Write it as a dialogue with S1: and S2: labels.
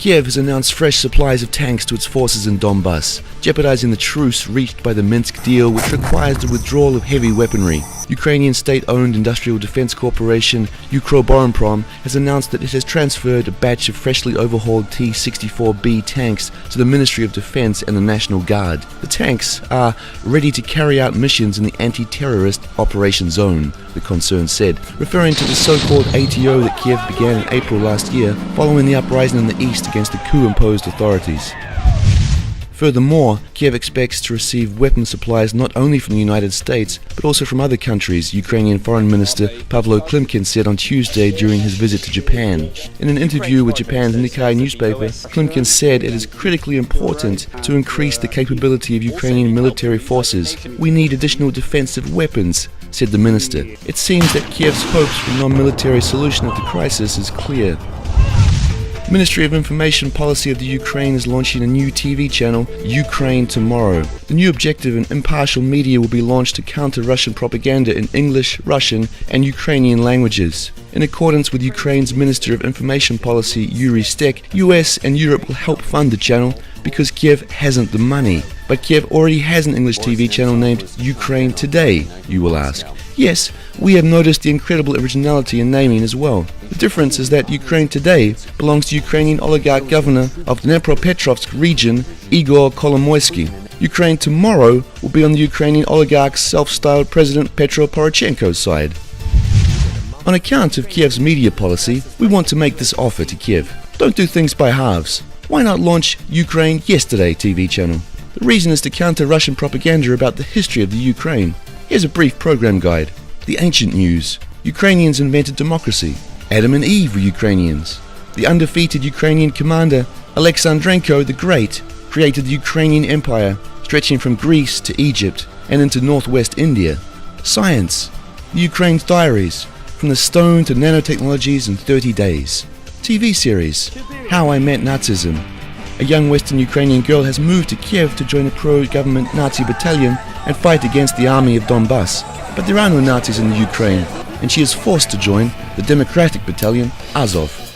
S1: Kiev has announced fresh supplies of tanks to its forces in Donbass, jeopardizing the truce reached by the Minsk deal, which requires the withdrawal of heavy weaponry. Ukrainian state-owned industrial defense corporation Ukroboronprom has announced that it has transferred a batch of freshly overhauled T-64B tanks to the Ministry of Defense and the National Guard. The tanks are ready to carry out missions in the anti-terrorist operation zone, the concern said, referring to the so-called ATO that Kiev began in April last year following the uprising in the east against the coup-imposed authorities. Furthermore, Kiev expects to receive weapon supplies not only from the United States, but also from other countries, Ukrainian Foreign Minister Pavlo Klimkin said on Tuesday during his visit to Japan. In an interview with Japan's Nikkei newspaper, Klimkin said it is critically important to increase the capability of Ukrainian military forces. We need additional defensive weapons, said the minister. It seems that Kiev's hopes for a non-military solution of the crisis is clear. Ministry of Information Policy of the Ukraine is launching a new TV channel, Ukraine Tomorrow. The new objective and impartial media will be launched to counter Russian propaganda in English, Russian, and Ukrainian languages. In accordance with Ukraine's Minister of Information Policy, Yuri Stek, US and Europe will help fund the channel because Kiev hasn't the money. But Kiev already has an English TV channel named Ukraine Today, you will ask. Yes, we have noticed the incredible originality in naming as well. The difference is that Ukraine Today belongs to Ukrainian oligarch governor of Dnepropetrovsk region, Igor Kolomoisky. Ukraine Tomorrow will be on the Ukrainian oligarch's self-styled President Petro Poroshenko's side. On account of Kiev's media policy, we want to make this offer to Kiev. Don't do things by halves. Why not launch Ukraine Yesterday TV channel? The reason is to counter Russian propaganda about the history of the Ukraine. Here's a brief program guide. The ancient news. Ukrainians invented democracy. Adam and Eve were Ukrainians. The undefeated Ukrainian commander Alexandrenko the Great created the Ukrainian Empire, stretching from Greece to Egypt and into northwest India. Science. The Ukraine's diaries, from the stone to nanotechnologies in 30 days. TV series. How I Met Nazism. A young Western Ukrainian girl has moved to Kiev to join a pro-government Nazi battalion and fight against the army of Donbass. But there are no Nazis in the Ukraine, and she is forced to join the Democratic Battalion Azov.